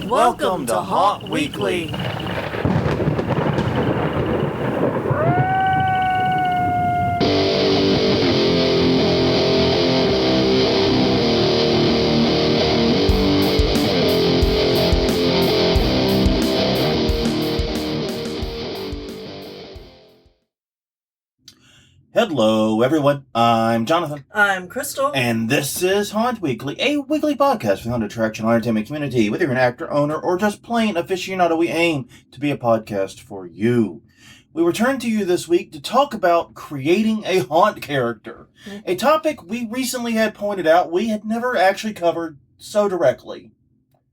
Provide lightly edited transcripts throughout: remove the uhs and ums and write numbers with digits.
Welcome to Haunt Weekly. Hello, everyone. I'm Jonathan. I'm Crystal. And this is Haunt Weekly, a weekly podcast for the haunted attraction entertainment community. Whether you're an actor, owner, or just plain aficionado, we aim to be a podcast for you. We return to you this week to talk about creating a haunt character, a topic we recently had pointed out we had never actually covered so directly.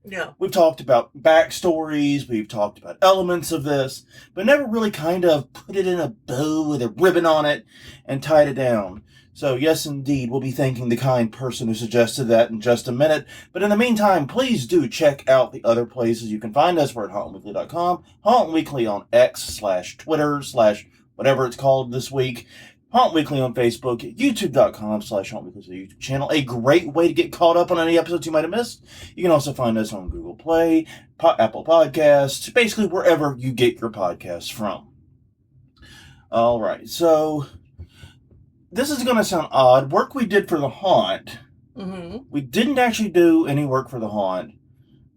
Yeah. We've talked about backstories, we've talked about elements of this, but never really kind of put it in a bow with a ribbon on it and tied it down. So yes, indeed, we'll be thanking the kind person who suggested that in just a minute. But in the meantime, please do check out the other places you can find us. We're at hauntweekly.com, Haunt Weekly on X/Twitter/whatever it's called this week. Haunt Weekly on Facebook, youtube.com/Haunt Weekly's the YouTube channel. A great way to get caught up on any episodes you might have missed. You can also find us on Google Play, Apple Podcasts, basically wherever you get your podcasts from. All right, so this is going to sound odd. Work we did for the haunt. We didn't actually do any work for the haunt,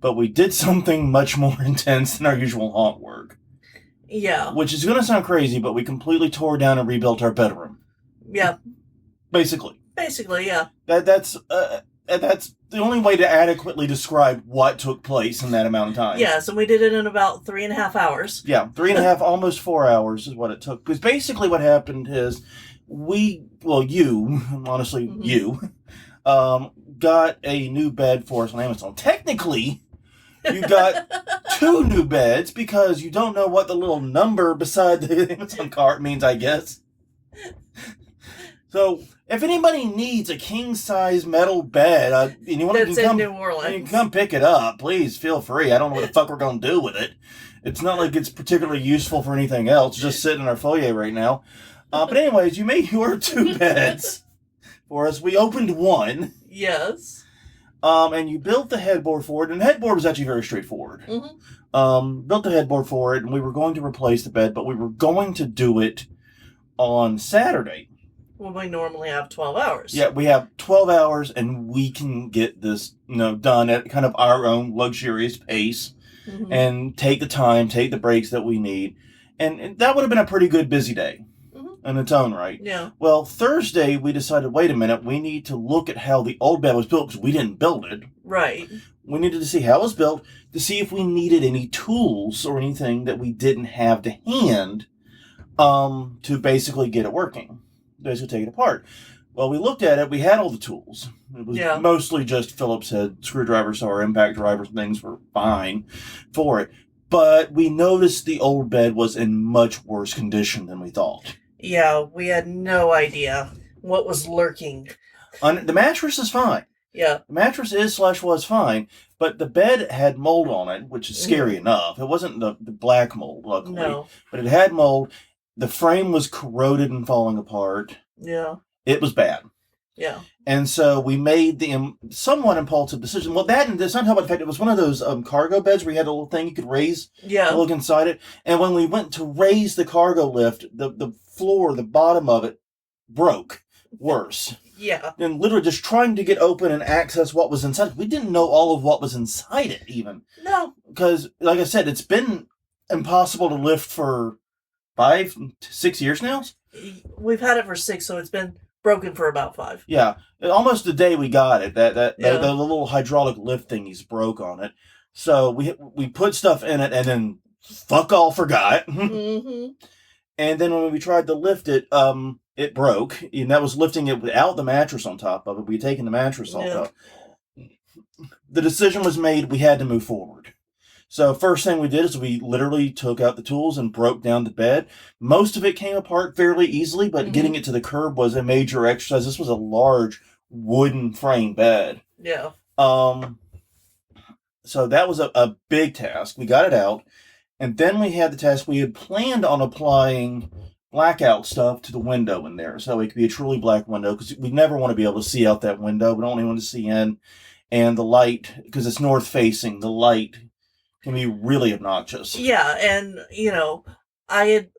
but we did something much more intense than our usual haunt work. Yeah. Which is going to sound crazy, but we completely tore down and rebuilt our bedroom. Yeah. Basically, yeah. That's the only way to adequately describe what took place in that amount of time. Yes, and we did it in about 3.5 hours. Yeah, 3.5, almost 4 hours is what it took. Because basically what happened is you got a new bed for us on Amazon. Technically, you got 2 new beds because you don't know what the little number beside the Amazon cart means, I guess. So, if anybody needs a king-size metal bed, and you want That's to come, in New Orleans. you can come pick it up, please feel free. I don't know what the fuck we're going to do with it. It's not like it's particularly useful for anything else, just sitting in our foyer right now. But anyways, you made your 2 beds for us. We opened one. Yes. And you built the headboard for it, and the headboard was actually very straightforward. Built the headboard for it, and we were going to replace the bed, but we were going to do it on Saturday. Well, we normally have 12 hours. Yeah, we have 12 hours, and we can get this, done at kind of our own luxurious pace, and take the time, take the breaks that we need. And that would have been a pretty good busy day. In its own right. Yeah. Well, Thursday, we decided, wait a minute, we need to look at how the old bed was built, because we didn't build it. Right. We needed to see how it was built, to see if we needed any tools or anything that we didn't have to hand to basically get it working. Basically take it apart. Well, we looked at it, we had all the tools. It was mostly just Phillips head screwdrivers, so our impact drivers and things were fine for it. But we noticed the old bed was in much worse condition than we thought. Yeah, we had no idea what was lurking. The mattress is fine. Yeah. The mattress was fine, but the bed had mold on it, which is scary enough. It wasn't the black mold, luckily. But it had mold. The frame was corroded and falling apart. Yeah. It was bad. Yeah. And so we made the somewhat impulsive decision. Well, that and it's not how about the fact it was one of those cargo beds where you had a little thing you could raise to look inside it. And when we went to raise the cargo lift, the floor, the bottom of it, broke worse. Yeah. And literally just trying to get open and access what was inside. We didn't know all of what was inside it, even. No. Because, like I said, it's been impossible to lift for 5-6 years now. We've had it for 6, so it's been broken for about 5. Yeah. Almost the day we got it, the little hydraulic lift thingies broke on it. So we put stuff in it and then fuck all forgot. And then when we tried to lift it, it broke. And that was lifting it without the mattress on top of it. We had taken the mattress off of it. The decision was made, we had to move forward. So first thing we did is we literally took out the tools and broke down the bed. Most of it came apart fairly easily, but getting it to the curb was a major exercise. This was a large wooden frame bed. Yeah. So that was a big task. We got it out. And then we had the task, we had planned on applying blackout stuff to the window in there. So it could be a truly black window, because we never want to be able to see out that window. We don't want anyone to see in. And the light, because it's north facing, the light can be really obnoxious. Yeah, and, I had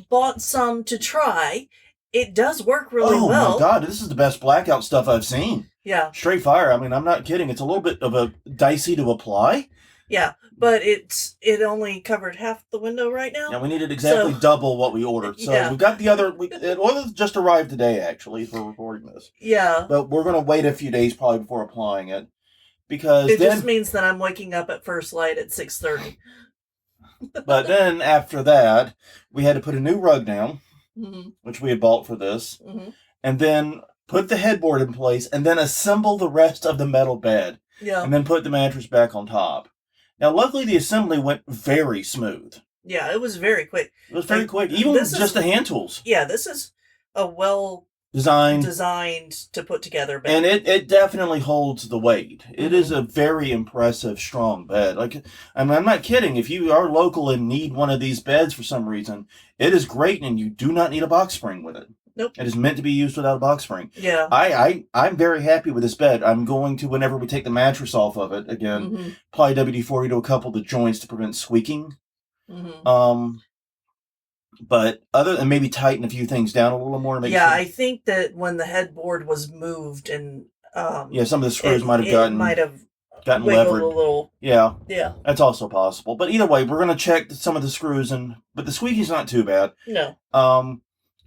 bought some to try. It does work really well. Oh my god, this is the best blackout stuff I've seen. Yeah. Straight fire. I mean, I'm not kidding. It's a little bit of a dicey to apply. Yeah, but it only covered half the window right now. Yeah, we needed exactly double what we ordered. So we've got the other. It just arrived today, actually, for recording this. Yeah. But we're going to wait a few days probably before applying it. Because it just means that I'm waking up at first light at 6:30. But then after that, we had to put a new rug down, mm-hmm. which we had bought for this, mm-hmm. and then put the headboard in place, and then assemble the rest of the metal bed. Yeah. And then put the mattress back on top. Now, luckily, the assembly went very smooth. Yeah, it was very quick. It was very quick, even with just the hand tools. Yeah, this is a designed to put together bed. And it definitely holds the weight. Mm-hmm. It is a very impressive, strong bed. I'm not kidding. If you are local and need one of these beds for some reason, it is great, and you do not need a box spring with it. Nope. It is meant to be used without a box spring. Yeah. I'm very happy with this bed. I'm going to, whenever we take the mattress off of it, again, mm-hmm. apply WD-40 to a couple of the joints to prevent squeaking. Mm-hmm. But other than maybe tighten a few things down a little more. Yeah, sure. I think that when the headboard was moved and... some of the screws might have gotten levered. A little. Yeah. Yeah. That's also possible. But either way, we're going to check some of the screws, but the squeaky's not too bad. No.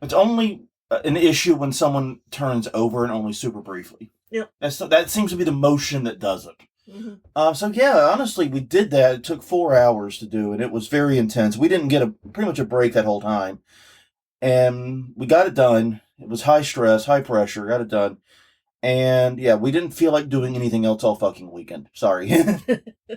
It's only an issue when someone turns over and only super briefly. Yep. That seems to be the motion that does it. Mm-hmm. So yeah, honestly, we did that. It took 4 hours to do, and it was very intense. We didn't get pretty much a break that whole time, and we got it done. It was high stress, high pressure. Got it done, and yeah, we didn't feel like doing anything else all fucking weekend. Sorry,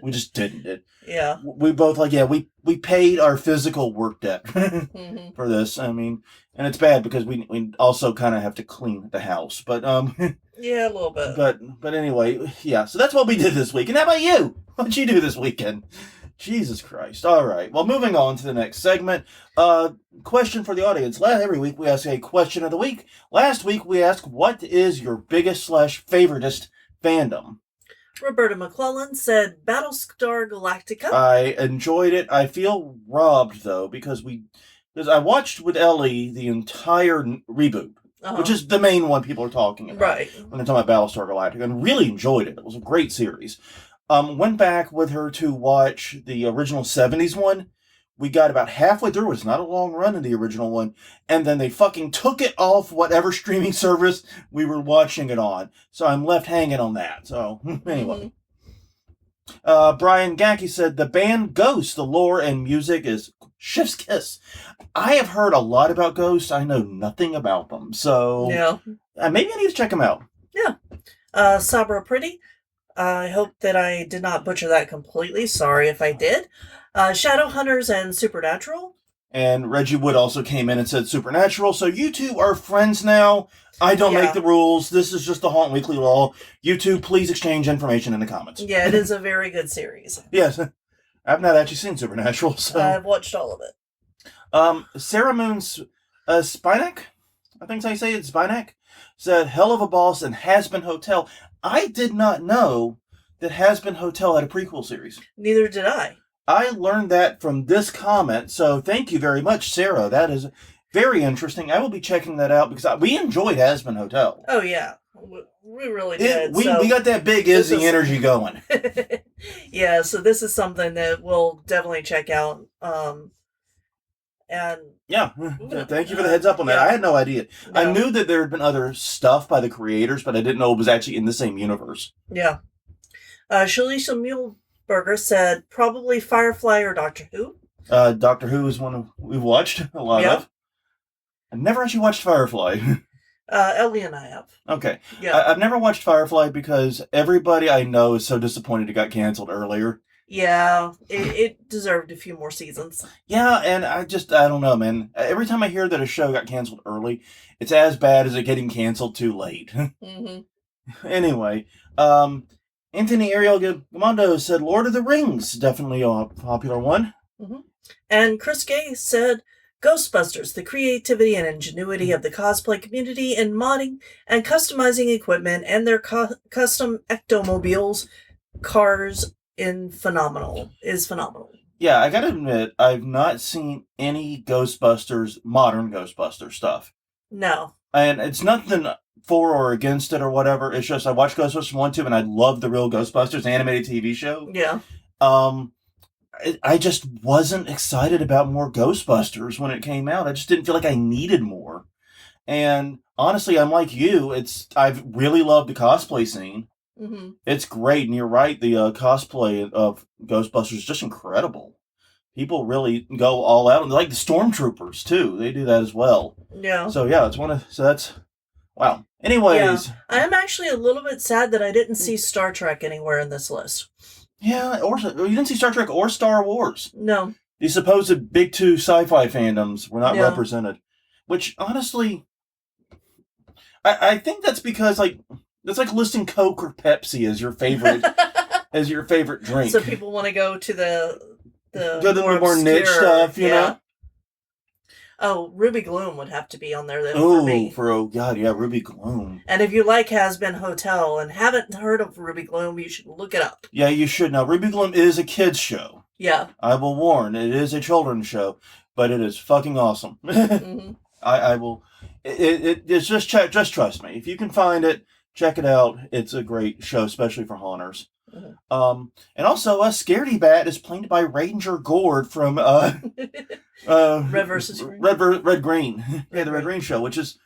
we just didn't. Yeah, we both we paid our physical work debt mm-hmm. for this. I mean, and it's bad because we also kind of have to clean the house, but yeah, a little bit. But anyway, yeah. So that's what we did this week. And how about you? What'd you do this weekend? Jesus Christ. All right. Well, moving on to the next segment. Question for the audience. Every week we ask a question of the week. Last week we asked, what is your biggest / favoritist fandom? Roberta McClellan said Battlestar Galactica. I enjoyed it. I feel robbed, though, because I watched with Ellie the entire reboot. Which is the main one people are talking about. Right. When they're talking about Battlestar Galactica. And really enjoyed it. It was a great series. Went back with her to watch the original 70s one. We got about halfway through. It's not a long run in the original one. And then they fucking took it off whatever streaming service we were watching it on. So I'm left hanging on that. So, anyway. Mm-hmm. Brian Gacky said, the band Ghost, the lore and music is chef's kiss. I have heard a lot about Ghost. I know nothing about them. So, yeah. Maybe I need to check them out. Yeah. Sabra Pretty. I hope that I did not butcher that completely. Sorry if I did. Shadowhunters and Supernatural. And Reggie Wood also came in and said Supernatural. So you two are friends now. I don't make the rules. This is just the Haunt Weekly law. You two, please exchange information in the comments. Yeah, it is a very good series. Yes. I've not actually seen Supernatural, so... I've watched all of it. Sarah Moon's Spinak, I think that's how you say it, Spinak, said, hell of a boss and Has-Been Hotel. I did not know that Has-Been Hotel had a prequel series. Neither did I. I learned that from this comment, so thank you very much, Sarah. That is very interesting. I will be checking that out because we enjoyed Has-Been Hotel. Oh, yeah. We really did. We got that big Izzy energy going. Yeah, so this is something that we'll definitely check out. And yeah, thank you for the heads up on that. I had no idea. No. I knew that there had been other stuff by the creators, but I didn't know it was actually in the same universe. Yeah. Shalisa Muehlberger said probably Firefly or Doctor Who. Doctor Who is one we've watched a lot of. I've never actually watched Firefly. Ellie and I have. Okay. Yeah. I've never watched Firefly because everybody I know is so disappointed it got canceled earlier. Yeah, it deserved a few more seasons. Yeah, and I don't know, man. Every time I hear that a show got canceled early, it's as bad as it getting canceled too late. Mm-hmm. Anyway, Anthony Ariel Gamondo said Lord of the Rings, definitely a popular one. Mm-hmm. And Chris Gay said Ghostbusters, the creativity and ingenuity of the cosplay community in modding and customizing equipment and their custom ectomobiles, cars, is phenomenal. Yeah, I gotta admit, I've not seen any modern Ghostbusters stuff. No. And it's nothing for or against it or whatever. It's just I watched Ghostbusters 1, 2, and I love the real Ghostbusters animated TV show. Yeah. I just wasn't excited about more Ghostbusters when it came out. I just didn't feel like I needed more. And honestly, I'm like you. I've really loved the cosplay scene. Mm-hmm. It's great, and you're right. The cosplay of Ghostbusters is just incredible. People really go all out, and like the Stormtroopers too. They do that as well. Yeah. So yeah, that's wow. Anyways, yeah. I am actually a little bit sad that I didn't see Star Trek anywhere in this list. Yeah, or you didn't see Star Trek or Star Wars. No. The supposed big two sci-fi fandoms were not represented, which honestly, I think that's because that's like listing Coke or Pepsi as your favorite drink. So people want to go to the more niche stuff, you know. Oh, Ruby Gloom would have to be on there then for me. Ruby Gloom. And if you like Has Been Hotel and haven't heard of Ruby Gloom, you should look it up. Yeah, you should. Now, Ruby Gloom is a kid's show. Yeah. I will warn, it is a children's show, but it is fucking awesome. Mm-hmm. I will. It's just trust me. If you can find it, check it out. It's a great show, especially for haunters. Mm-hmm. And also, Scaredy Bat is played by Ranger Gord from Red vs. Green. Red Green. Yeah, the Red Green show, which is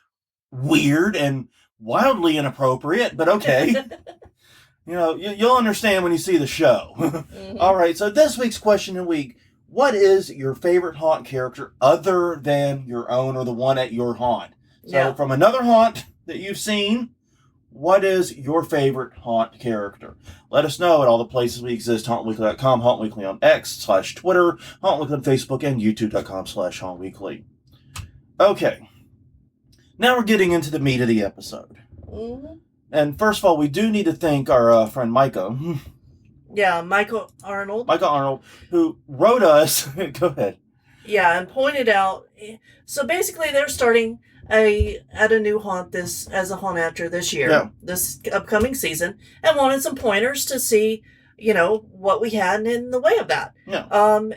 weird and wildly inappropriate, but okay. You'll understand when you see the show. Mm-hmm. All right, so this week's question of the week: what is your favorite haunt character other than your own or the one at your haunt? So, from another haunt that you've seen, what is your favorite haunt character? Let us know at all the places we exist. HauntWeekly.com, HauntWeekly on X/Twitter, HauntWeekly on Facebook, and YouTube.com/HauntWeekly. Okay. Now we're getting into the meat of the episode. Mm-hmm. And first of all, we do need to thank our friend Micah. Yeah, Micah Arnold, who wrote us. Go ahead. Yeah, and pointed out. So basically, they're starting at a new haunt as a haunt actor this year, this upcoming season, and wanted some pointers to see, what we had in the way of that. Yeah.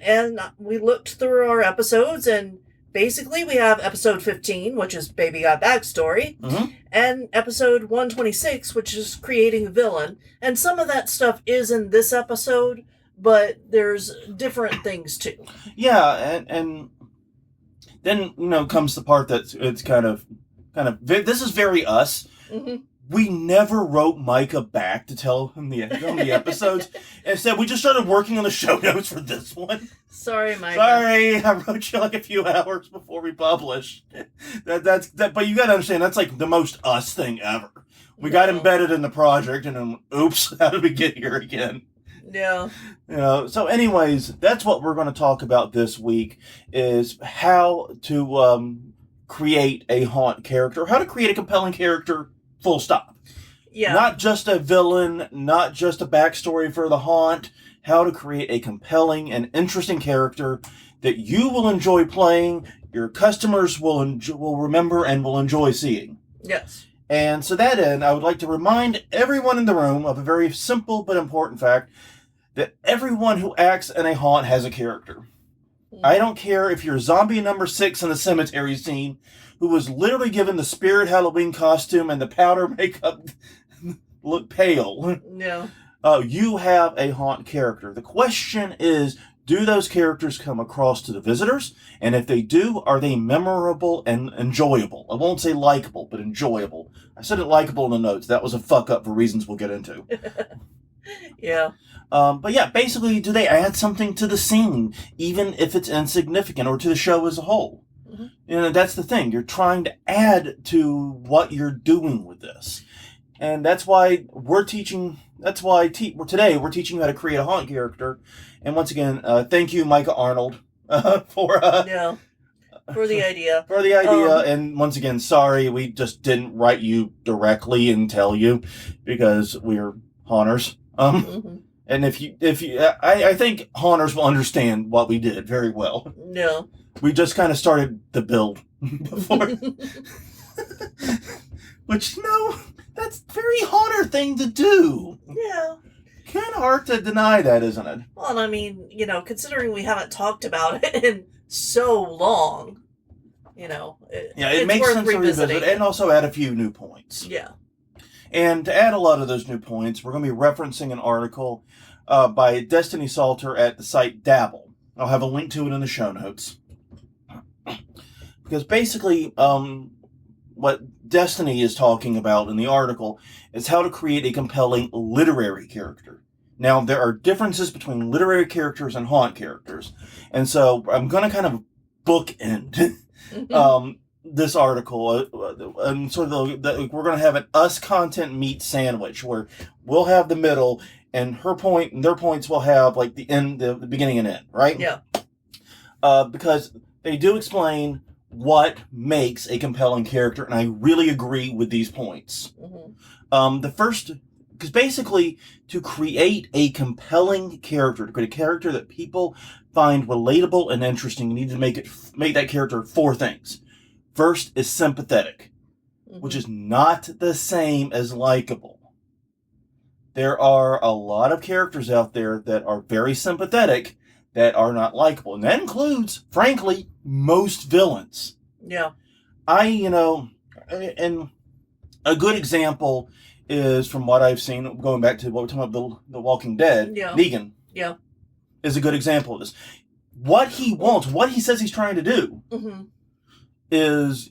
And we looked through our episodes, and basically we have episode 15, which is Baby Got Backstory, mm-hmm. and episode 126, which is Creating a Villain, and some of that stuff is in this episode, but there's different things too. Yeah, and then comes the part that's it's kind of this is very us. Mm-hmm. We never wrote Micah back to tell him the episodes. Instead, we just started working on the show notes for this one. Sorry, Micah. Sorry, I wrote you like a few hours before we published. That's but you gotta understand that's like the most us thing ever. We got embedded in the project, and then oops, how did we get here again? Yeah. So anyways, that's what we're going to talk about this week, is how to create a haunt character, how to create a compelling character, full stop. Yeah. Not just a villain, not just a backstory for the haunt, how to create a compelling and interesting character that you will enjoy playing, your customers will remember and will enjoy seeing. Yes. And to that end, I would like to remind everyone in the room of a very simple but important fact, that everyone who acts in a haunt has a character. Mm. I don't care if you're zombie number 6 in the cemetery scene, who was literally given the Spirit Halloween costume and the powder makeup look pale. No. You have a haunt character. The question is, do those characters come across to the visitors? And if they do, are they memorable and enjoyable? I won't say likable, but enjoyable. I said it likable in the notes. That was a fuck up for reasons we'll get into. Yeah. But yeah, basically, do they add something to the scene, even if it's insignificant, or to the show as a whole? Mm-hmm. That's the thing. You're trying to add to what you're doing with this. And that's why we're teaching, today we're teaching you how to create a haunt character. And once again, thank you, Micah Arnold, for the idea. For the idea, and once again, sorry, we just didn't write you directly and tell you, because we're haunters. Mm-hmm. And if you, I think haunters will understand what we did very well. No. We just kind of started the build before. Which, that's a very haunter thing to do. Yeah. kind of hard to deny that, isn't it? Well, I mean, considering we haven't talked about it in so long, it makes sense to revisit and also add a few new points. Yeah. And to add a lot of those new points, we're going to be referencing an article by Destiny Salter at the site Dabble. I'll have a link to it in the show notes. Because basically, what Destiny is talking about in the article is how to create a compelling literary character. Now, there are differences between literary characters and haunt characters. And so I'm going to kind of bookend this article. And sort of we're going to have an us content meet sandwich where we'll have the middle and her point and their points will have like the end, the beginning and end, right? Yeah. Because they do explain what makes a compelling character, and I really agree with these points. The first, because basically, to create a compelling character, to create a character that people find relatable and interesting, you need to make that character 4 things. First is sympathetic, which is not the same as likable. There are a lot of characters out there that are very sympathetic that are not likable. And that includes, frankly, most villains. Yeah. And a good example is from what I've seen, going back to what we're talking about, The Walking Dead, Negan. Yeah. Is a good example of this. What he wants, what he says he's trying to do, is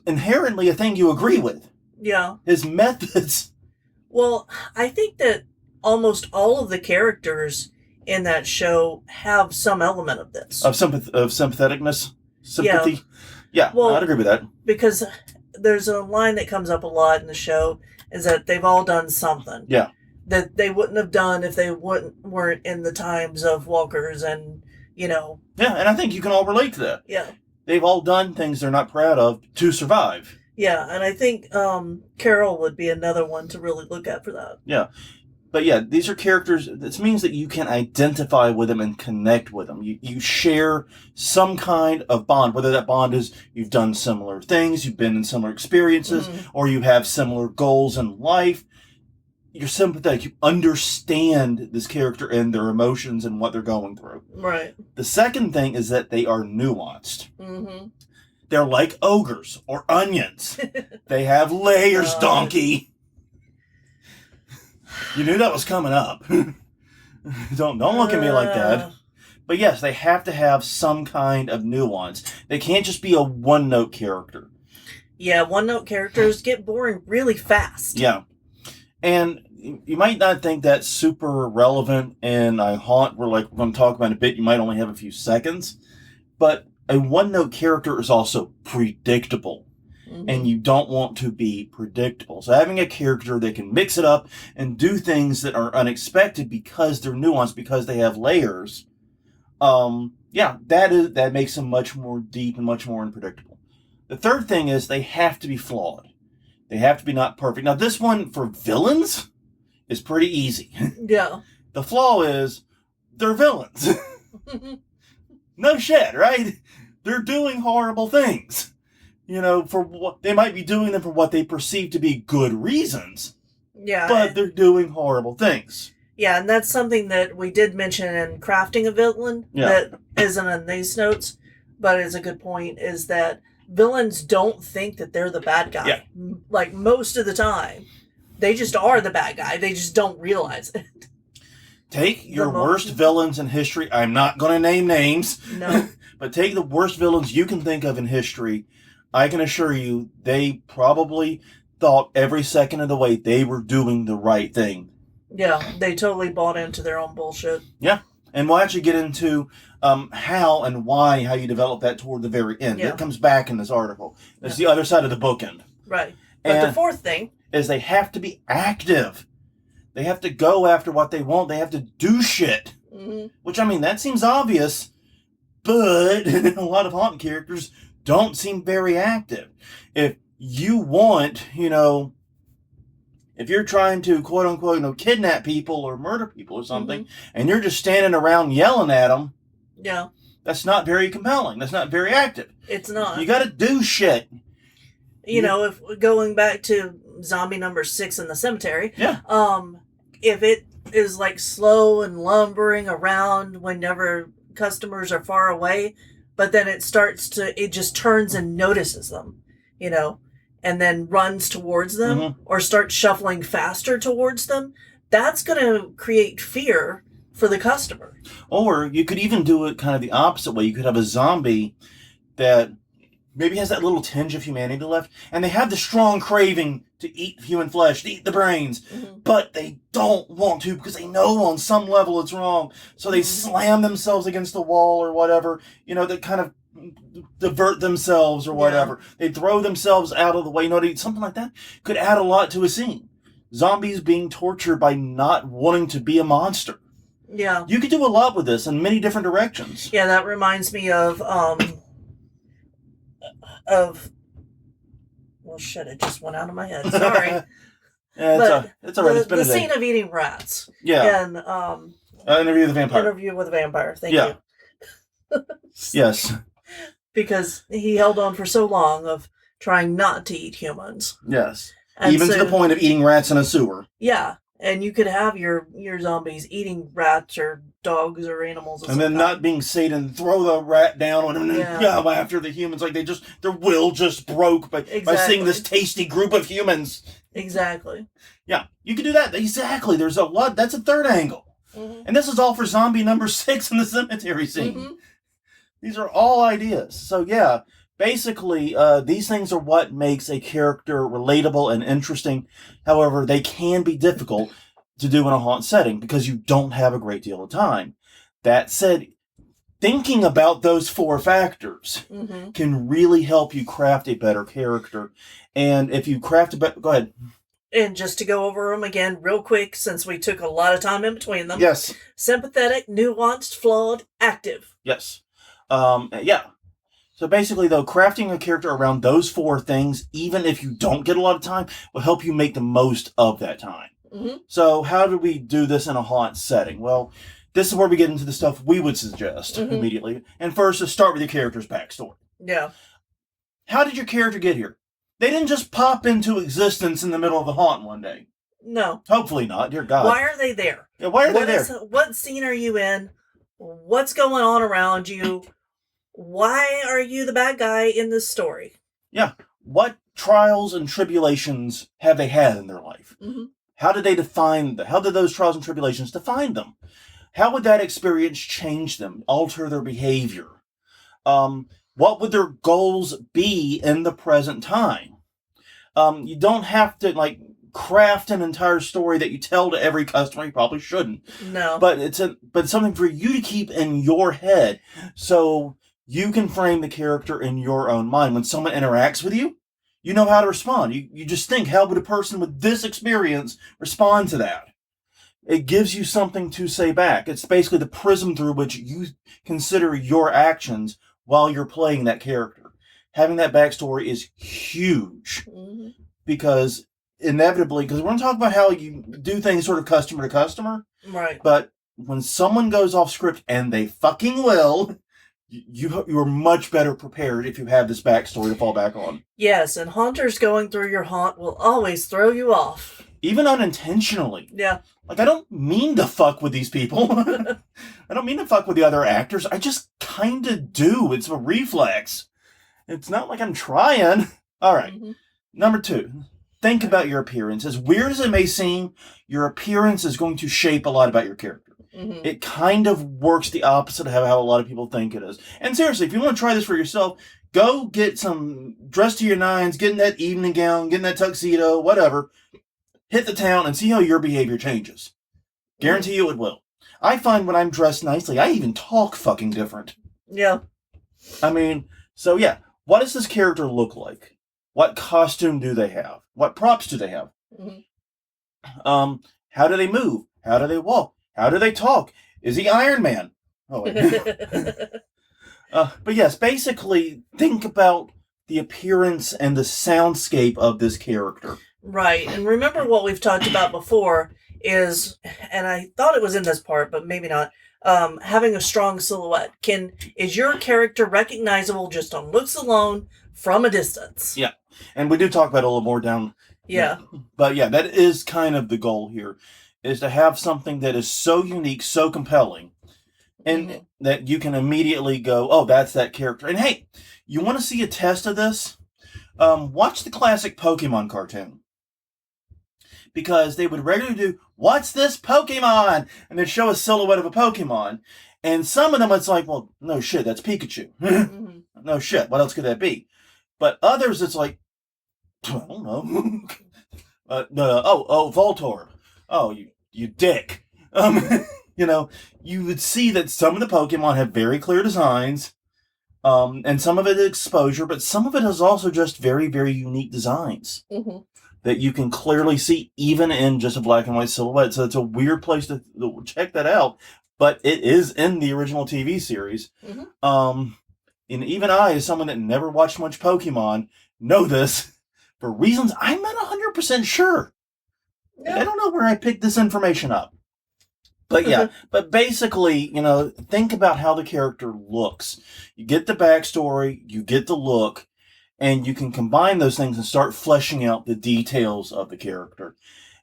inherently a thing you agree with. Yeah. His methods. Well, I think that almost all of the characters in that show have some element of this. Of sympatheticness? Sympathy? Yeah, well, I'd agree with that. Because there's a line that comes up a lot in the show, is that they've all done something. Yeah. That they wouldn't have done if they weren't in the times of walkers and, Yeah, and I think you can all relate to that. Yeah. They've all done things they're not proud of to survive. Yeah, and I think Carol would be another one to really look at for that. Yeah. But yeah, these are characters, this means that you can identify with them and connect with them. You share some kind of bond, whether that bond is you've done similar things, you've been in similar experiences, or you have similar goals in life. You're sympathetic. You understand this character and their emotions and what they're going through. Right. The second thing is that they are nuanced. They're like ogres or onions. They have layers, donkey. You knew that was coming up. Don't look at me like that. But yes, they have to have some kind of nuance. They can't just be a one-note character. Yeah, one-note characters get boring really fast. Yeah. And you might not think that's super relevant in a haunt where, like, when I'm talking about a bit, you might only have a few seconds. But a one-note character is also predictable. And you don't want to be predictable. So having a character that can mix it up and do things that are unexpected because they're nuanced, because they have layers, that makes them much more deep and much more unpredictable. The third thing is they have to be flawed. They have to be not perfect. Now, this one for villains is pretty easy. Yeah. The flaw is they're villains. No shit, right? They're doing horrible things. For what they might be doing them for what they perceive to be good reasons. Yeah. But they're doing horrible things. Yeah, and that's something that we did mention in crafting a villain that isn't in these notes, but is a good point, is that villains don't think that they're the bad guy. Yeah. Like, most of the time. They just are the bad guy. They just don't realize it. Take your worst villains in history. I'm not going to name names. No. But take the worst villains you can think of in history. I can assure you, they probably thought every second of the way they were doing the right thing. Yeah, they totally bought into their own bullshit. Yeah, and we'll actually get into how and why, how you develop that toward the very end. Yeah. It comes back in this article. It's the other side of the bookend. Right. But the fourth thing is they have to be active. They have to go after what they want. They have to do shit. Which, that seems obvious, but a lot of haunted characters don't seem very active. If you want, if you're trying to, quote unquote, kidnap people or murder people or something, and you're just standing around yelling at them, that's not very compelling. That's not very active. It's not. You got to do shit. If going back to zombie number 6 in the cemetery, if is like slow and lumbering around whenever customers are far away, but then it just turns and notices them, and then runs towards them or starts shuffling faster towards them. That's going to create fear for the customer. Or you could even do it kind of the opposite way. You could have a zombie that maybe has that little tinge of humanity left, and they have the strong craving to eat human flesh, to eat the brains, but they don't want to because they know on some level it's wrong. So they slam themselves against the wall or whatever, they kind of divert themselves or whatever. Yeah. They throw themselves out of the way. Something like that could add a lot to a scene. Zombies being tortured by not wanting to be a monster. Yeah. You could do a lot with this in many different directions. Yeah, that reminds me of well, shit, it just went out of my head. Sorry. Yeah, it's all right. It's been the a day. scene of eating rats. Yeah. And Interview with a Vampire. Interview with a Vampire. Thank you. Yes. Because he held on for so long of trying not to eat humans. Yes. And even to the point of eating rats in a sewer. Yeah. And you could have your zombies eating rats or dogs or animals. And then not being Satan, throw the rat down on him and go after the humans. Like their will just broke by seeing this tasty group of humans. Exactly. Yeah, you could do that. Exactly. There's a lot. That's a third angle. And this is all for zombie number 6 in the cemetery scene. These are all ideas. So yeah, basically, these things are what makes a character relatable and interesting. However, they can be difficult to do in a haunt setting because you don't have a great deal of time. That said, thinking about those 4 factors can really help you craft a better character. And if you craft go ahead. And just to go over them again real quick, since we took a lot of time in between them. Yes. Sympathetic, nuanced, flawed, active. Yes. Yeah. So basically, though, crafting a character around those 4 things, even if you don't get a lot of time, will help you make the most of that time. So how do we do this in a haunt setting? Well, this is where we get into the stuff we would suggest immediately. And first, let's start with your character's backstory. Yeah. How did your character get here? They didn't just pop into existence in the middle of the haunt one day. No. Hopefully not, dear God. Why are they there? Yeah, why are they there? What scene are you in? What's going on around you? Why are you the bad guy in this story? Yeah. What trials and tribulations have they had in their life? How did they how did those trials and tribulations define them? How would that experience change them, alter their behavior? What would their goals be in the present time? You don't have to craft an entire story that you tell to every customer. You probably shouldn't. No. But it's something for you to keep in your head so you can frame the character in your own mind. When someone interacts with you, you know how to respond. You just think, how would a person with this experience respond to that? It gives you something to say back. It's basically the prism through which you consider your actions while you're playing that character. Having that backstory is huge because inevitably, because we're going to talk about how you do things sort of customer to customer. Right. But when someone goes off script, and they fucking will, you're much better prepared if you have this backstory to fall back on. Yes, and haunters going through your haunt will always throw you off. Even unintentionally. Yeah. I don't mean to fuck with these people. I don't mean to fuck with the other actors. I just kind of do. It's a reflex. It's not like I'm trying. All right. Number 2. Think about your appearance. As weird as it may seem, your appearance is going to shape a lot about your character. It kind of works the opposite of how a lot of people think it is. And seriously, if you want to try this for yourself, go get some dress to your nines, get in that evening gown, get in that tuxedo, whatever. Hit the town and see how your behavior changes. Guarantee you it will. I find when I'm dressed nicely, I even talk fucking different. Yeah. I mean, so yeah. What does this character look like? What costume do they have? What props do they have? How do they move? How do they walk? How do they talk? Is he Iron Man? Oh, wait. But yes, basically, think about the appearance and the soundscape of this character. Right. And remember what we've talked about before is, and I thought it was in this part, but maybe not, having a strong silhouette. Is your character recognizable just on looks alone from a distance? Yeah. And we do talk about it a little more down. Yeah. But yeah, that is kind of the goal here. is to have something that is so unique, so compelling, and that you can immediately go, oh, that's that character. And hey, you want to see a test of this? Watch the classic Pokemon cartoon. Because they would regularly do, what's this Pokemon? And they'd show a silhouette of a Pokemon. And some of them, it's like, well, no shit, that's Pikachu. No shit, what else could that be? But others, it's like, I don't know. Voltorb. Oh, you dick. You would see that some of the Pokemon have very clear designs, and some of it is exposure, but some of it is also just very, very unique designs that you can clearly see even in just a black and white silhouette. So it's a weird place to check that out, but it is in the original TV series. And even I, as someone that never watched much Pokemon, know this for reasons I'm not 100% sure. Yeah. I don't know where I picked this information up. But yeah, but basically, think about how the character looks. You get the backstory, you get the look, and you can combine those things and start fleshing out the details of the character.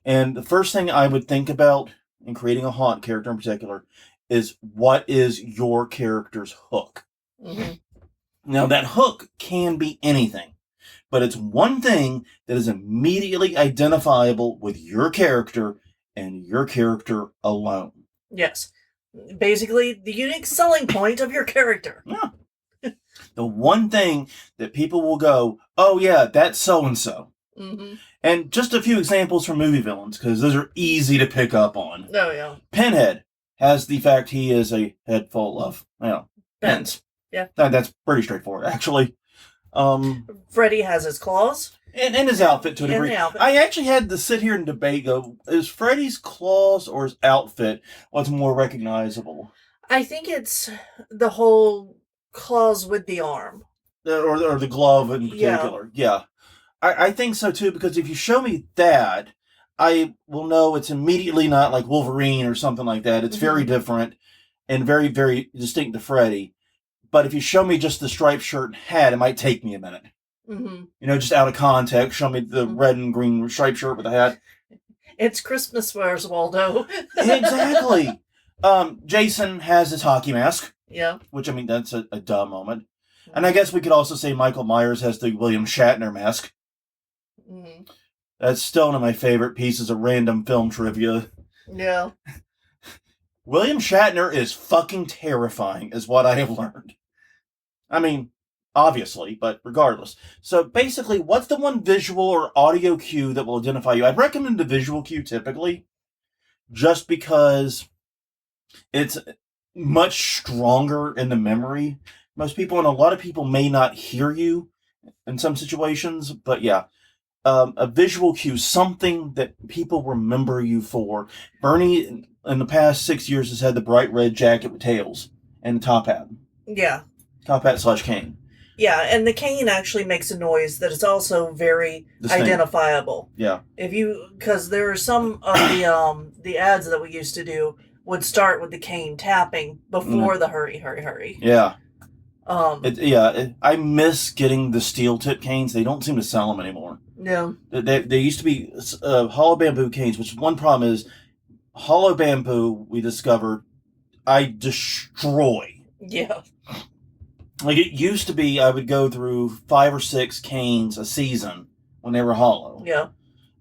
And the first thing I would think about in creating a haunt character in particular is, what is your character's hook? Now, that hook can be anything, but it's one thing that is immediately identifiable with your character and your character alone. Yes. Basically, the unique selling point of your character. Yeah. The one thing that people will go, oh yeah, that's so-and-so. And just a few examples from movie villains, because those are easy to pick up on. Oh, yeah. Pinhead has the fact he is a head full of, pens. Yeah. That's pretty straightforward, actually. Freddy has his claws. And his outfit to a degree. I actually had to sit here and debate, is Freddy's claws or his outfit what's more recognizable? I think it's the whole claws with the arm. Or the glove in particular. Yeah. I think so too, because if you show me that, I will know it's immediately not like Wolverine or something like that. It's very different and very, very distinct to Freddy. But if you show me just the striped shirt and hat, it might take me a minute. Just out of context, show me the red and green striped shirt with the hat. It's Christmas, where's Waldo? Exactly. Jason has his hockey mask. Yeah. Which, that's a dumb moment. And I guess we could also say Michael Myers has the William Shatner mask. That's still one of my favorite pieces of random film trivia. Yeah. William Shatner is fucking terrifying, is what I have learned. Obviously, but regardless. So basically, what's the one visual or audio cue that will identify you? I'd recommend the visual cue typically, just because it's much stronger in the memory. Most people, and a lot of people, may not hear you in some situations, but yeah. A visual cue, something that people remember you for. Bernie, in the past 6 years, has had the bright red jacket with tails and the top hat. Yeah. Top hat / cane. Yeah, and the cane actually makes a noise that is also very identifiable. Yeah. Because there are some of the ads that we used to do would start with the cane tapping before the hurry, hurry, hurry. Yeah. I miss getting the steel tip canes. They don't seem to sell them anymore. No. They used to be hollow bamboo canes, which one problem is hollow bamboo, we discovered, I destroy. Yeah. Like, it used to be I would go through 5 or 6 canes a season when they were hollow. Yeah.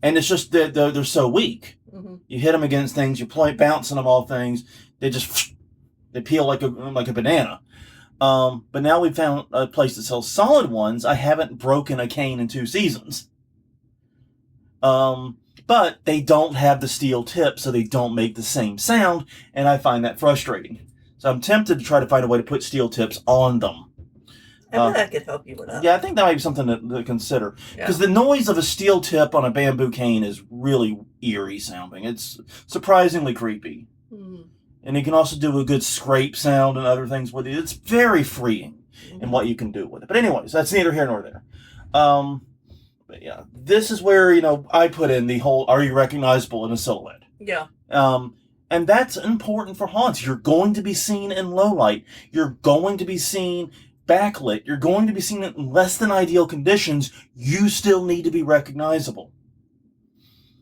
And it's just that they're so weak. You hit them against things, you're bouncing them off things, they peel like a banana. But now we've found a place that sells solid ones. I haven't broken a cane in 2 seasons. But they don't have the steel tip, so they don't make the same sound, and I find that frustrating. So I'm tempted to try to find a way to put steel tips on them. I bet I could help you with that. Yeah, I think that might be something to consider. Because the noise of a steel tip on a bamboo cane is really eerie sounding. It's surprisingly creepy. And you can also do a good scrape sound and other things with it. It's very freeing in what you can do with it. But anyways, that's neither here nor there. But yeah, this is where, I put in the whole, are you recognizable in a silhouette? Yeah. And that's important for haunts. You're going to be seen in low light. You're going to be seen backlit. You're going to be seen in less than ideal conditions. You still need to be recognizable.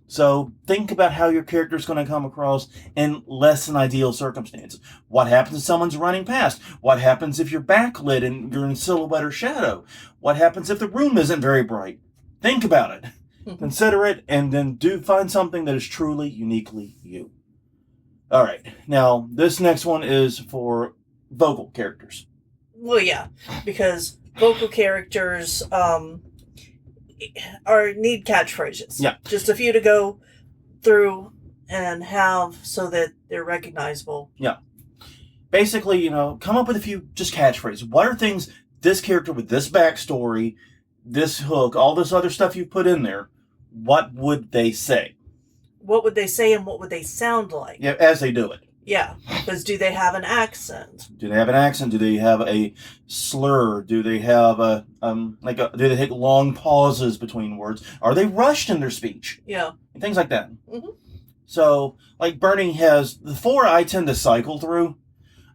So think about how your character is going to come across in less than ideal circumstances. What happens if someone's running past? What happens if you're backlit and you're in silhouette or shadow? What happens if the room isn't very bright? Think about it. Consider it, and then find something that is truly, uniquely you. All right. Now, this next one is for vocal characters. Well, yeah, because vocal characters need catchphrases. Yeah. Just a few to go through and have so that they're recognizable. Yeah. Basically, come up with a few just catchphrases. What are things this character with this backstory, this hook, all this other stuff you put in there, what would they say? What would they say and what would they sound like? Yeah, as they do it. Yeah, because do they have an accent? Do they have an accent? Do they have a slur? Do they have do they take long pauses between words? Are they rushed in their speech? Yeah. And things like that. Mm-hmm. So, like Bernie has the 4 I tend to cycle through,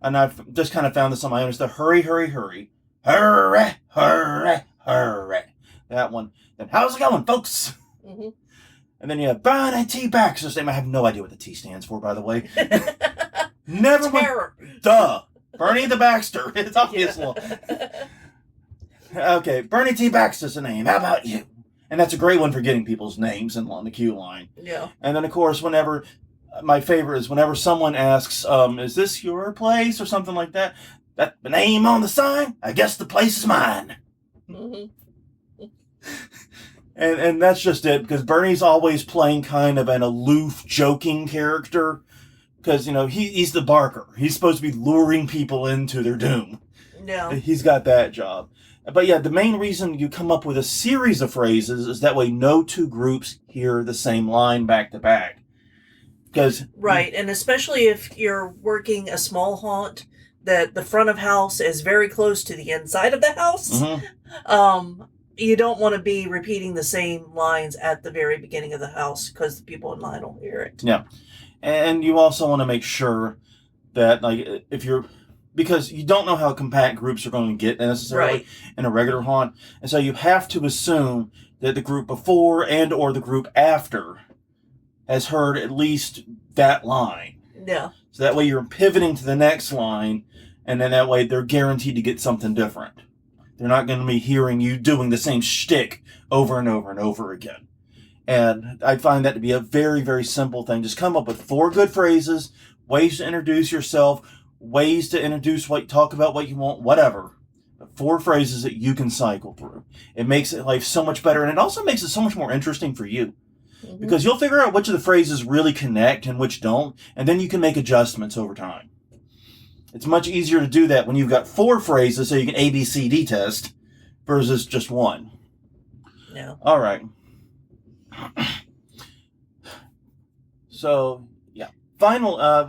and I've just kind of found this on my own. It's the hurry, hurry, hurry. Hurry, hurry, hurry. That one. Then how's it going, folks? Mm-hmm. And then you have Bernie T. Baxter's name. I have no idea what the T stands for, by the way. Never Terror. Duh. Bernie the Baxter. It's obvious. Okay, Bernie T. Baxter's the name. How about you? And that's a great one for getting people's names in on the queue line. Yeah. And then, of course, my favorite is whenever someone asks, is this your place or something like that? That the name on the sign? I guess the place is mine. Mm-hmm. And that's just it, because Bernie's always playing kind of an aloof, joking character. Because, he's the barker. He's supposed to be luring people into their doom. Yeah. He's got that job. But yeah, the main reason you come up with a series of phrases is that way no two groups hear the same line back to back. Right, and especially if you're working a small haunt, that the front of house is very close to the inside of the house. Mm-hmm. You don't want to be repeating the same lines at the very beginning of the house because the people in line will hear it. Yeah. And you also want to make sure that, because you don't know how compact groups are going to get necessarily in a regular haunt. And so you have to assume that the group before and or the group after has heard at least that line. Yeah. So that way you're pivoting to the next line, and then that way they're guaranteed to get something different. They're not going to be hearing you doing the same shtick over and over and over again. And I find that to be a very, very simple thing. Just come up with 4 good phrases, ways to introduce yourself, ways to talk about what you want, whatever. 4 phrases that you can cycle through. It makes life so much better, and it also makes it so much more interesting for you. Mm-hmm. Because you'll figure out which of the phrases really connect and which don't, and then you can make adjustments over time. It's much easier to do that when you've got 4 phrases so you can ABCD test versus just 1. Yeah. All right. So, yeah.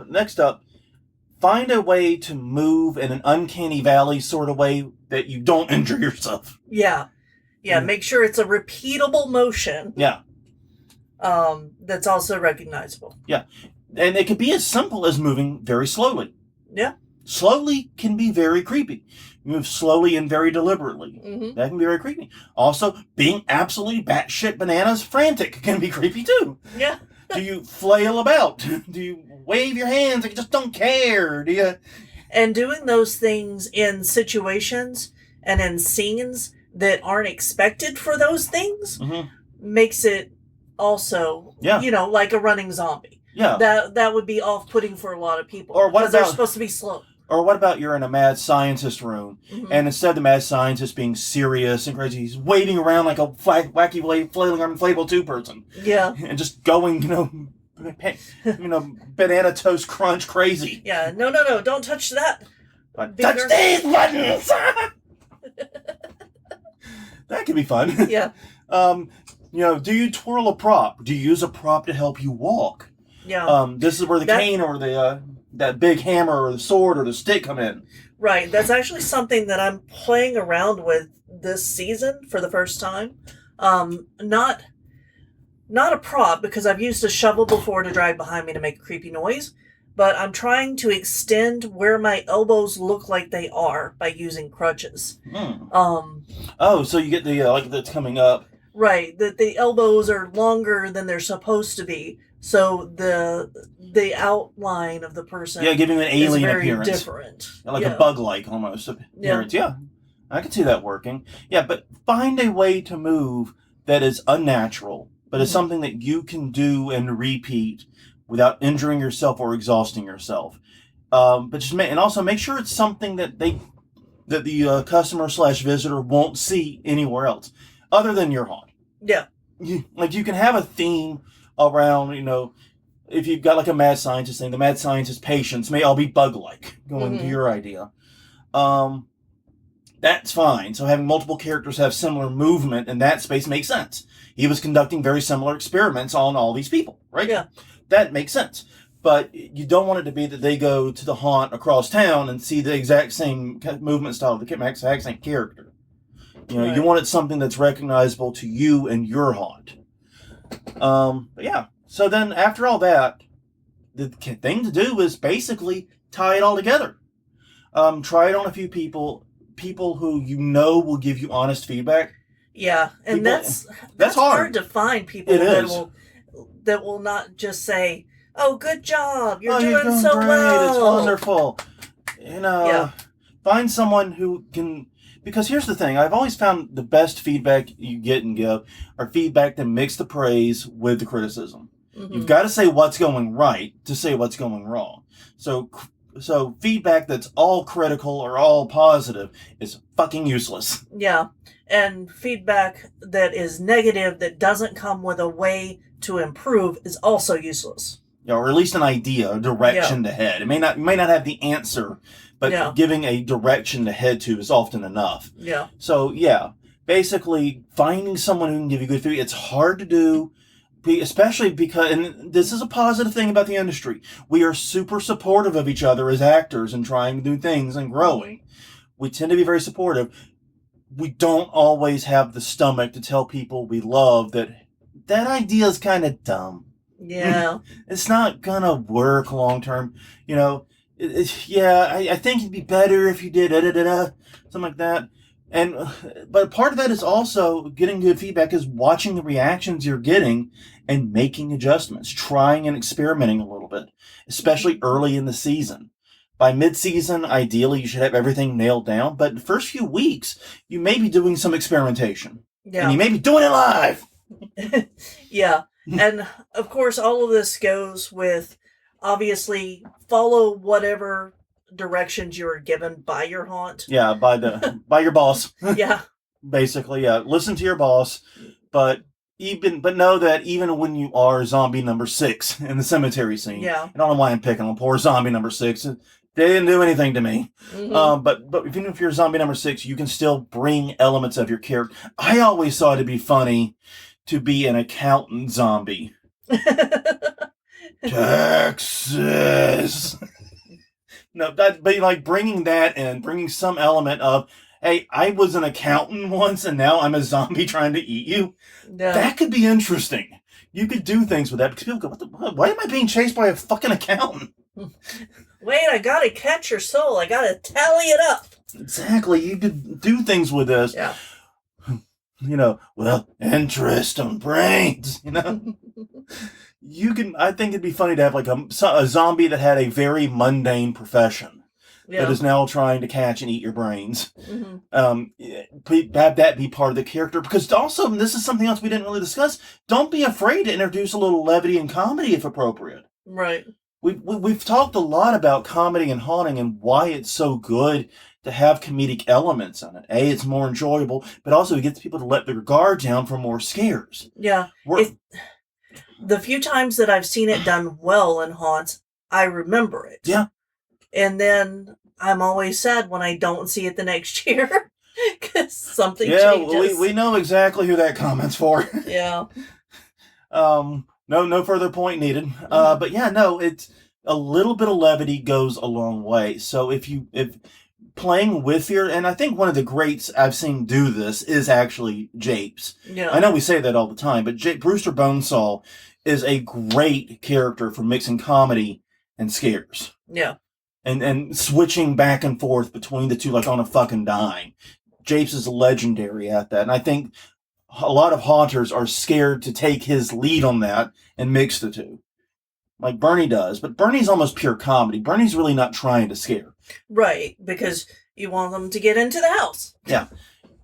Next up, find a way to move in an uncanny valley sort of way that you don't injure yourself. Yeah. Yeah, make sure it's a repeatable motion. Yeah. That's also recognizable. Yeah. And it could be as simple as moving very slowly. Yeah. Slowly can be very creepy. You move slowly and very deliberately. Mm-hmm. That can be very creepy. Also, being absolutely batshit bananas frantic can be creepy too. Yeah. Do you flail about? Do you wave your hands like you just don't care? Do you? And doing those things in situations and in scenes that aren't expected for those things makes it also, like a running zombie. Yeah. That would be off-putting for a lot of people. Or what because they're supposed to be slow. Or what about you're in a mad scientist room, and instead of the mad scientist being serious and crazy, he's waving around like a wacky flailing arm inflatable 2 person. Yeah. And just going, banana toast crunch crazy. Yeah. No. Don't touch that. Touch these buttons! That could be fun. Yeah. Do you twirl a prop? Do you use a prop to help you walk? Yeah. This is where the cane or the that big hammer or the sword or the stick come in. Right. That's actually something that I'm playing around with this season for the first time. Not a prop, because I've used a shovel before to drag behind me to make a creepy noise, but I'm trying to extend where my elbows look like they are by using crutches. So you get the that's coming up. Right, that the elbows are longer than they're supposed to be, so the outline of the person giving an alien is very appearance. Different. Like a bug-like almost appearance. Yeah, I can see that working. Yeah, but find a way to move that is unnatural, but is something that you can do and repeat without injuring yourself or exhausting yourself. But just and also make sure it's something that the customer / visitor won't see anywhere else other than your haunt. Yeah. You can have a theme around, if you've got like a mad scientist thing, the mad scientist patients may all be bug-like, going to your idea. That's fine. So having multiple characters have similar movement in that space makes sense. He was conducting very similar experiments on all these people, right? Yeah. That makes sense. But you don't want it to be that they go to the haunt across town and see the exact same movement style of the exact same character. Right. You want it something that's recognizable to you and your haunt. But yeah. So then after all that, the thing to do is basically tie it all together. Try it on a few people who will give you honest feedback. Yeah, and that's hard to find people that will not just say, "Oh, good job, you're doing so great. well, it's wonderful." Find someone who can. Because here's the thing, I've always found the best feedback you get and give are feedback that mix the praise with the criticism. Mm-hmm. You've got to say what's going right to say what's going wrong. So feedback that's all critical or all positive is fucking useless. Yeah, and feedback that is negative that doesn't come with a way to improve is also useless. Yeah, or at least an idea, a direction to head. It may not have the answer, but giving a direction to head to is often enough. Yeah. So basically finding someone who can give you good feedback. It's hard to do. Especially because, and this is a positive thing about the industry, we are super supportive of each other as actors and trying to do things and growing. We tend to be very supportive. We don't always have the stomach to tell people we love that idea is kind of dumb. Yeah. It's not going to work long term. I think it'd be better if you did something like that. But part of that is also getting good feedback is watching the reactions you're getting and making adjustments, trying and experimenting a little bit, especially early in the season. By mid-season, ideally, you should have everything nailed down. But the first few weeks, you may be doing some experimentation. Yeah. And you may be doing it live. Yeah. And, of course, all of this goes with, obviously, follow whatever directions you are given by your haunt. Yeah, by your boss. Yeah. Basically, yeah. Listen to your boss, but know that even when you are zombie number 6 in the cemetery scene, I don't know why I'm picking on poor zombie number 6. They didn't do anything to me. Mm-hmm. But even if you're zombie number 6, you can still bring elements of your character. I always thought it'd be funny to be an accountant zombie. Texas. No, but like bringing that in, bringing some element of, hey, I was an accountant once and now I'm a zombie trying to eat you. Yeah. That could be interesting. You could do things with that because people go, why am I being chased by a fucking accountant? Wait, I gotta catch your soul. I gotta tally it up. Exactly. You could do things with this. Yeah. Interest on brains, I think it'd be funny to have like a zombie that had a very mundane profession that is now trying to catch and eat your brains. Mm-hmm. Have that be part of the character, because also, and this is something else we didn't really discuss, don't be afraid to introduce a little levity and comedy if appropriate. Right. We've talked a lot about comedy and haunting and why it's so good to have comedic elements in it. It's more enjoyable, but also it gets people to let their guard down for more scares. Yeah. The few times that I've seen it done well in haunts, I remember it. Yeah. And then I'm always sad when I don't see it the next year because something changes. Yeah, we know exactly who that comment's for. Yeah. No further point needed. Mm-hmm. But yeah, no, it's a little bit of levity goes a long way. So if playing with fear, and I think one of the greats I've seen do this is actually Japes. Yeah. I know we say that all the time, but Brewster Bonesaw is a great character for mixing comedy and scares. Yeah. And switching back and forth between the two like on a fucking dime. Japes is legendary at that. And I think a lot of haunters are scared to take his lead on that and mix the two. Like Bernie does, but Bernie's almost pure comedy. Bernie's really not trying to scare. Right, because you want them to get into the house. Yeah.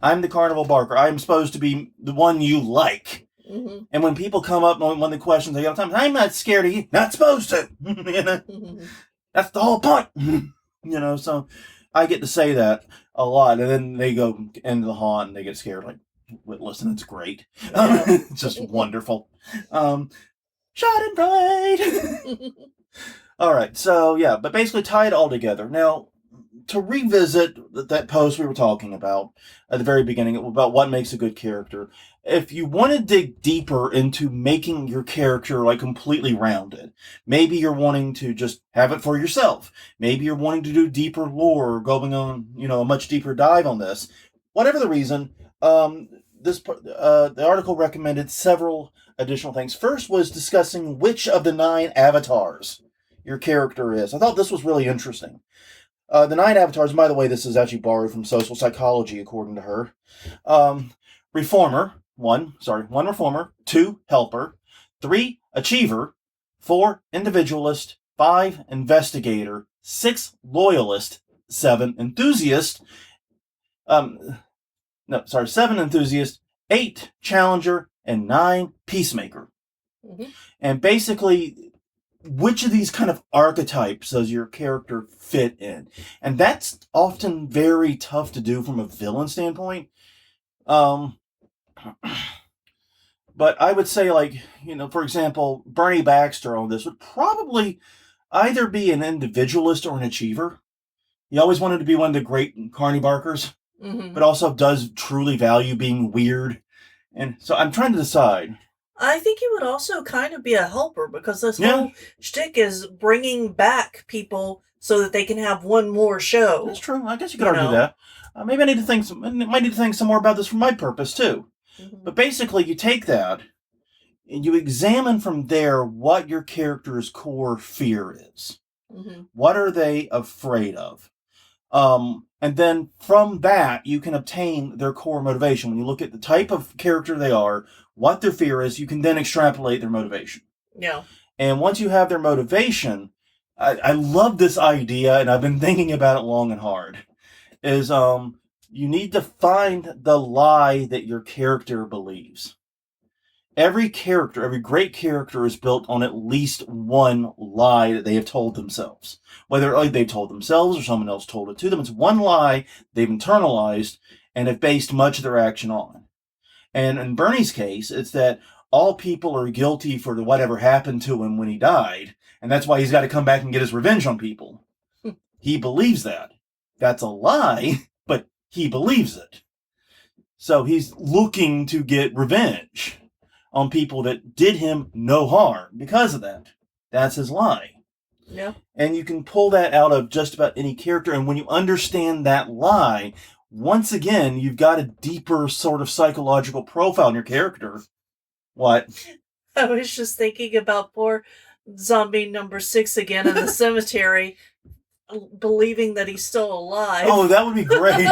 I'm the carnival barker. I'm supposed to be the one you like. Mm-hmm. And when people come up, one of the questions I get all the time, I'm not scared of you. Not supposed to. You know? Mm-hmm. That's the whole point. You know, so I get to say that a lot. And then they go into the haunt and they get scared. Like, listen, it's great. Yeah. It's just wonderful. Shot and blade. All right, so yeah, but basically tie it all together. Now, to revisit that post we were talking about at the very beginning about what makes a good character, if you want to dig deeper into making your character like completely rounded, maybe you're wanting to just have it for yourself. Maybe you're wanting to do deeper lore, going on, you know, a much deeper dive on this. Whatever the reason, the article recommended several additional things. First was discussing which of the 9 avatars your character is. I thought this was really interesting. The 9 avatars, by the way, this is actually borrowed from social psychology, according to her. Reformer, 1 reformer, 2 helper, 3 achiever, 4 individualist, 5 investigator, 6 loyalist, 7 enthusiast, 7 enthusiast, 8 challenger, and 9 peacemaker. Mm-hmm. And basically, which of these kind of archetypes does your character fit in? And that's often very tough to do from a villain standpoint. But I would say, like, you know, for example, Bernie Baxter on this would probably either be an individualist or an achiever. He always wanted to be one of the great carny barkers, mm-hmm. but also does truly value being weird. And so I'm trying to decide. I think he would also kind of be a helper because this whole shtick is bringing back people so that they can have one more show. That's true. I guess you could argue that. Maybe I need to think. Might need to think some more about this for my purpose too. Mm-hmm. But basically, you take that and you examine from there what your character's core fear is. Mm-hmm. What are they afraid of? And then from that, you can obtain their core motivation. When you look at the type of character they are, what their fear is, you can then extrapolate their motivation. Yeah. And once you have their motivation, I love this idea, and I've been thinking about it long and hard, is you need to find the lie that your character believes. Every great character is built on at least one lie that they have told themselves. Whether they've told themselves or someone else told it to them, it's one lie they've internalized and have based much of their action on. And in Bernie's case, it's that all people are guilty for whatever happened to him when he died, and that's why he's got to come back and get his revenge on people. He believes that. That's a lie, but he believes it. So he's looking to get revenge on people that did him no harm because of that. That's his lie. Yeah. And you can pull that out of just about any character. And when you understand that lie, once again, you've got a deeper sort of psychological profile in your character. What? I was just thinking about poor zombie number 6 again in the cemetery, believing that he's still alive. Oh, that would be great.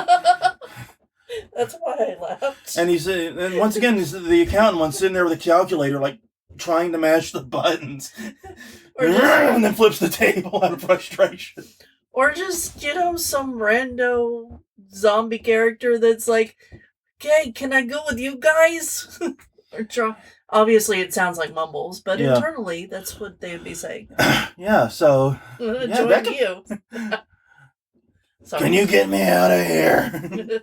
That's why I laughed. And and once again, the accountant one's sitting there with a calculator, like, trying to mash the buttons. And then flips the table out of frustration. Or just, some rando zombie character that's like, okay, can I go with you guys? Obviously, it sounds like mumbles, but internally, that's what they would be saying. Yeah, so... Join you. Can you get me out of here?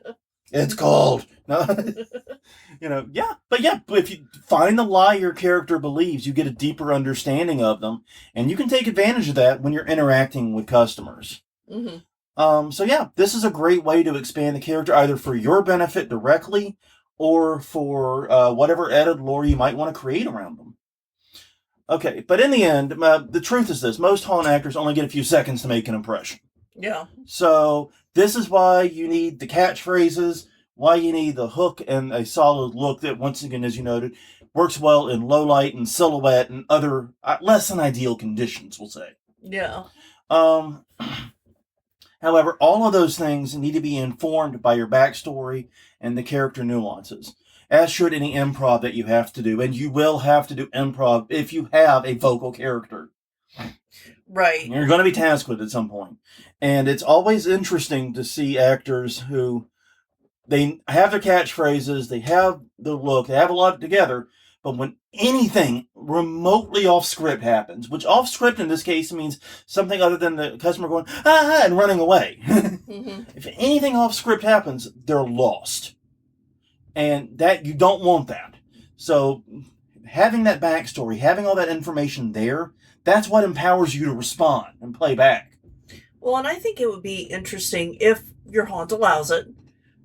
It's cold. No. But if you find the lie your character believes, you get a deeper understanding of them, and you can take advantage of that when you're interacting with customers. Mm-hmm. This is a great way to expand the character, either for your benefit directly, or for whatever added lore you might want to create around them. Okay, but in the end, the truth is this. Most haunt actors only get a few seconds to make an impression. Yeah. So this is why you need the catchphrases, why you need the hook and a solid look that, once again, as you noted, works well in low light and silhouette and other less than ideal conditions, we'll say. Yeah. However, all of those things need to be informed by your backstory and the character nuances. as should any improv that you have to do. And you will have to do improv if you have a vocal character. Right. You're going to be tasked with it at some point. And it's always interesting to see actors who, they have their catchphrases, they have the look, they have a lot together, but when anything remotely off script happens, which off script in this case means something other than the customer going, ah, and running away. Mm-hmm. If anything off script happens, they're lost. And that, you don't want that. So having that backstory, having all that information there, that's what empowers you to respond and play back. Well, and I think it would be interesting, if your haunt allows it,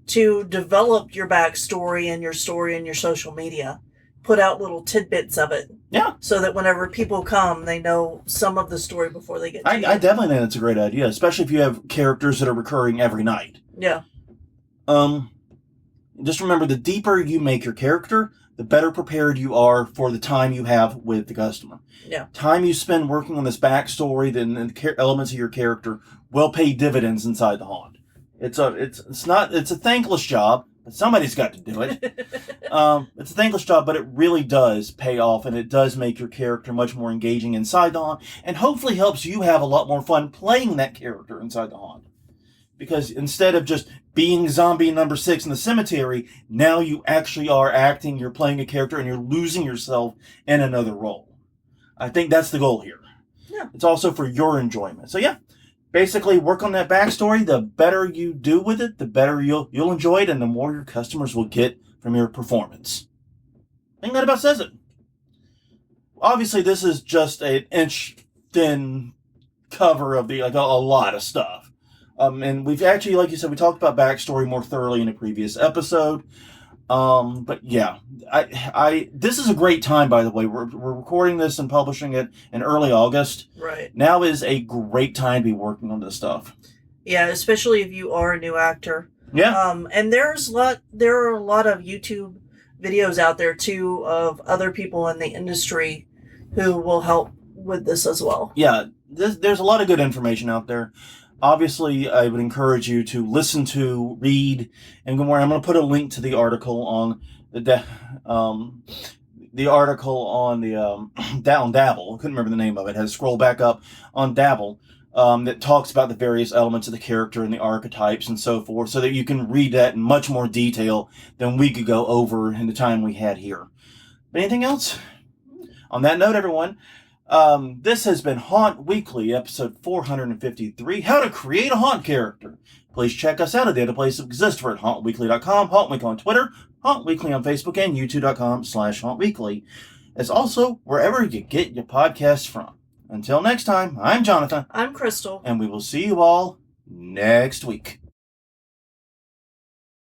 to develop your backstory and your story in your social media. Put out little tidbits of it. Yeah. So that whenever people come, they know some of the story before they get to I definitely think that's a great idea, especially if you have characters that are recurring every night. Yeah. Just remember, the deeper you make your character, the better prepared you are for the time you have with the customer. Yeah. Time you spend working on this backstory, then the elements of your character will pay dividends inside the haunt. It's a thankless job, but somebody's got to do it. It's a thankless job, but it really does pay off, and it does make your character much more engaging inside the haunt, and hopefully helps you have a lot more fun playing that character inside the haunt. Because instead of just being zombie number 6 in the cemetery, now you actually are acting, you're playing a character, and you're losing yourself in another role. I think that's the goal here. Yeah. It's also for your enjoyment. So yeah, basically work on that backstory. The better you do with it, the better you'll enjoy it, and the more your customers will get from your performance. I think that about says it. Obviously, this is just an inch-thin cover of a lot of stuff. And we've actually, like you said, we talked about backstory more thoroughly in a previous episode. But yeah, this is a great time, by the way. We're recording this and publishing it in early August. Right. Now is a great time to be working on this stuff. Yeah, especially if you are a new actor. Yeah. And there are a lot of YouTube videos out there too of other people in the industry who will help with this as well. Yeah, there's a lot of good information out there. Obviously, I would encourage you to listen to, read, and go more. I'm going to put a link to the article on the article on on Dabble. I couldn't remember the name of it. I had to scroll back up on Dabble that talks about the various elements of the character and the archetypes and so forth, so that you can read that in much more detail than we could go over in the time we had here. But anything else? On that note, everyone, this has been Haunt Weekly, episode 453, How to Create a Haunt Character. Please check us out at the other places that exist for at hauntweekly.com, Haunt Weekly on Twitter, Haunt Weekly on Facebook, and youtube.com/hauntweekly. As also wherever you get your podcasts from. Until next time, I'm Jonathan. I'm Crystal. And we will see you all next week.